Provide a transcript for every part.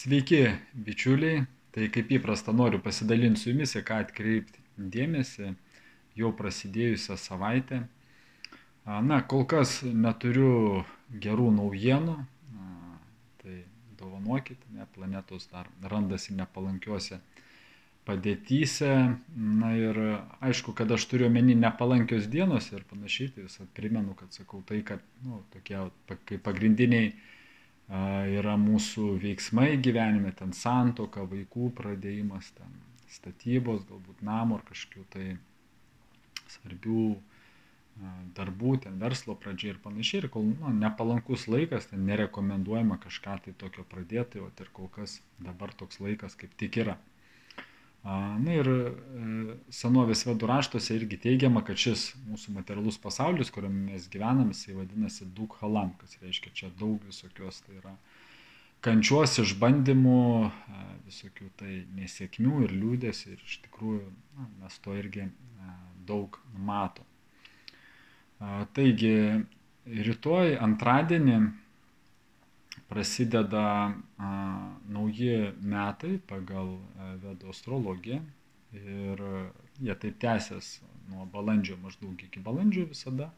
Sveiki, bičiuliai. Tai kaip įprasta noriu pasidalinti su jumis, į ką atkreipti dėmesį jau prasidėjusią savaitę. Kol kas neturiu gerų naujienų, tai dovanokit, planetos dar randasi nepalankiuose padėtyse. Ir aišku, kad aš turiu omeny nepalankios dienos ir panašiai, tai visą primenu, kad sakau tai, kad tokie kaip pagrindiniai yra mūsų veiksmai gyvenime, ten santuoka, vaikų pradėjimas, ten statybos, galbūt namo ar kažkokių tai svarbių darbų, ten verslo pradžia ir panašiai. Ir kol nepalankus laikas, ten nerekomenduojama kažką tai tokio pradėti, o ir kol kas dabar toks laikas kaip tik yra. Ir senovės vedų raštuose irgi teigiama, kad šis mūsų materialus pasaulis, kuriame mes gyvename, jisai vadinasi Dukha Lam, kas reiškia čia daug visokios, tai yra kančios, išbandymų, visokių tai nesėkmių ir liūdės, ir iš tikrųjų mes to irgi daug matom. Taigi rytoj antradienį prasideda nauji metai pagal vedų astrologiją ir jie taip tęsias nuo balandžio maždaug iki balandžio visada.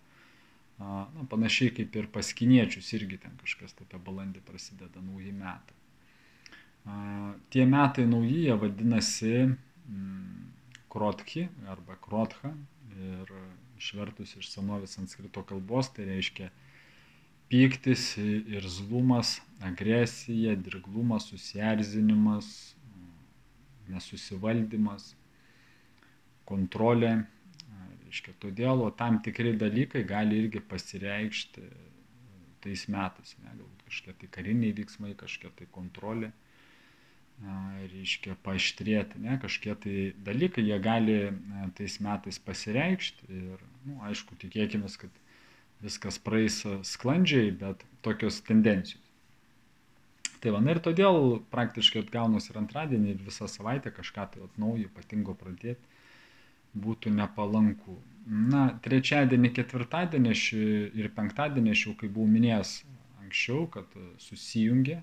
Panašiai kaip ir pas kiniečius irgi ten kažkas apie balandį prasideda nauji metai. Tie metai nauji, jie vadinasi Krotkhi arba Krotha ir išvertus iš senovės sanskrito kalbos tai reiškia pyktis, irzlumas, agresija, dirglumas, susierzinimas, nesusivaldymas, kontrolė. Reiškia, todėl tam tikri dalykai gali irgi pasireikšti tais metais. Galbūt kažkokie tai kariniai veiksmai, kažkokia tai kontrolė, reiškia paaštrėti. Kažkokie tai dalykai, jie gali tais metais pasireikšti ir, aišku, tikėkime, kad viskas praeis sklandžiai, bet tokios tendencijos. Tai ir todėl praktiškai atgaunus ir antradienį ir visą savaitę kažką tai naujo ypatingo pradėti būtų nepalanku. Trečiadienį, ketvirtadienį ir penktadienį aš jau, kaip buvau minėjęs anksčiau, kad susijungė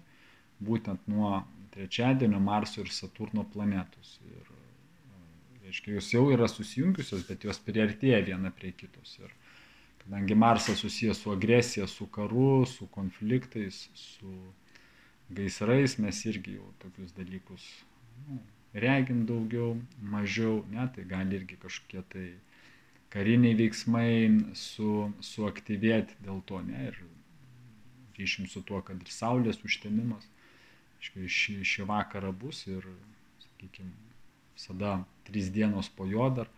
būtent nuo trečiadienio Marso ir Saturno planetos. Ir, reiškia, jos jau yra susijungiusios, bet jos priartėja viena prie kitos. Ir kadangi Marsas susijęs su agresija, su karu, su konfliktais, su gaisrais, mes irgi jau tokius dalykus regim daugiau, mažiau, tai gali irgi kažkokie tai kariniai veiksmai suaktyvėti dėl to, ir ryšim su tuo, kad ir Saulės užtemimas, šį vakarą bus ir, sakykime, visada 3 dienos po jo dar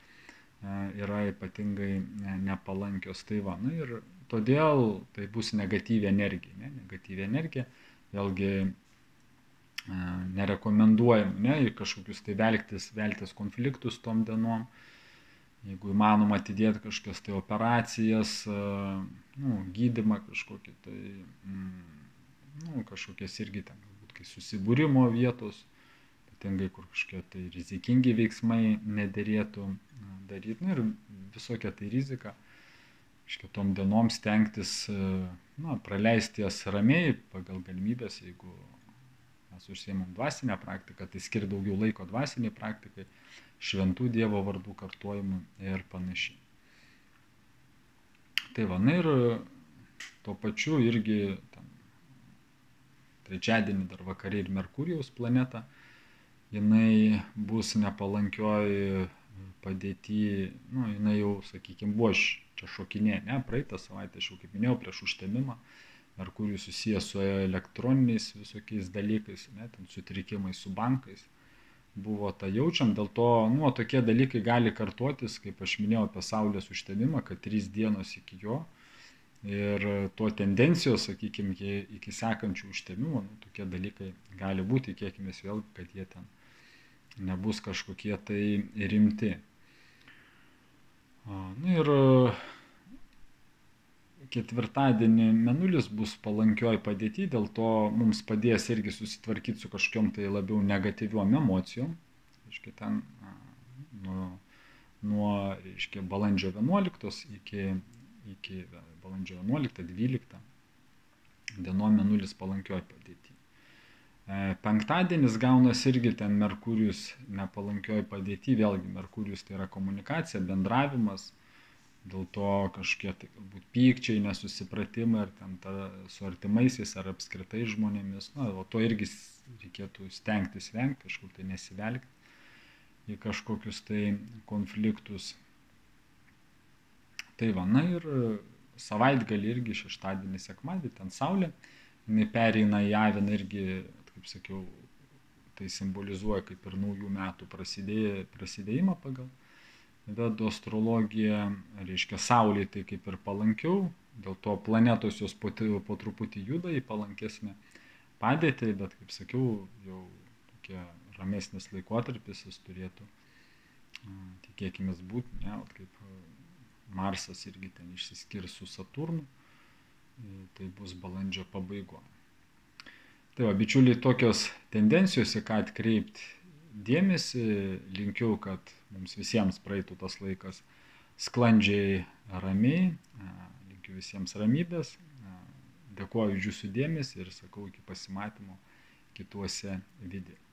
yra ypatingai nepalankios. Tai ir todėl tai bus negatyvi energija. Negatyvi energija, vėlgi nerekomenduojam į kažkokius tai veltis konfliktus tom dienom. Jeigu įmanoma atidėti kažkokias tai operacijas, gydymą kažkokį tai, kažkokias irgi ten, galbūt kai susibūrimo vietos, ypatingai kur kažkokie tai rizikingi veiksmai nederėtų daryti. Ir visokia tai rizika. Tom dienom stengtis praleisti jas ramiai pagal galimybės, jeigu mes užsiimam dvasinę praktiką, tai skir daugiau laiko dvasiniai praktikai, šventų Dievo vardų kartojimui ir panašiai. Tai ir tuo pačiu irgi trečiadienį dar vakare ir Merkurijaus planeta, jinai bus nepalankioj padėty, jinai jau, sakykime, buvo čia šokinė, praeitą savaitę, aš jau kaip minėjau, prieš užtemimą, Merkurijus susijęs su elektroniniais visokiais dalykais, ten sutrikimais su bankais, buvo tą jaučiam, dėl to, tokie dalykai gali kartotis, kaip aš minėjau apie Saulės užtemimą, kad 3 dienos iki jo, ir to tendencijos, sakykime, iki sekančių užtemimų, tokie dalykai gali būti, tikėkimės vėl, kad jie ten nebus kažkokie tai rimti. Ir ketvirtadienį Mėnulis bus palankioj padėty, dėl to mums padės irgi susitvarkyti su kažkokiom tai labiau negatyviom emocijom. Reiškia, ten nuo balandžio 11 iki balandžio 11-12 dienom Mėnulis palankioj padėty. Penktadienis gaunasi irgi ten Merkurijus nepalankioj padėty, vėlgi Merkurijus tai yra komunikacija, bendravimas, dėl to kažkiek tai galbūt pykčiai, nesusipratimai, ar ten su artimaisiais, ar apskritai žmonėmis, na, o to irgi reikėtų stengtis vengti, kažkur tai nesivelgti į kažkokius tai konfliktus. Tai va, na ir savaitgalį irgi šeštadienį, sekmadienį, ten Saulė, jinai pereina į Aviną irgi, kaip sakiau, tai simbolizuoja kaip ir naujų metų prasidėjimą pagal vedų astrologiją, reiškia Saulė tai kaip ir palankiau, dėl to planetos jos po truputį juda į palankesnę padėtį, bet kaip sakiau, jau tokia ramesnis laikotarpis jis turėtų, tikėkime, būti, ne, kaip Marsas irgi ten išsiskirs su Saturnu, tai bus balandžio pabaigoje. Tai va, bičiuliai, tokios tendencijos, į ką atkreipti dėmesį, linkiu, kad mums visiems praeitų tas laikas sklandžiai, ramiai, linkiu visiems ramybės, dėkuoju už jūsų dėmesį ir sakau iki pasimatymo kituose video.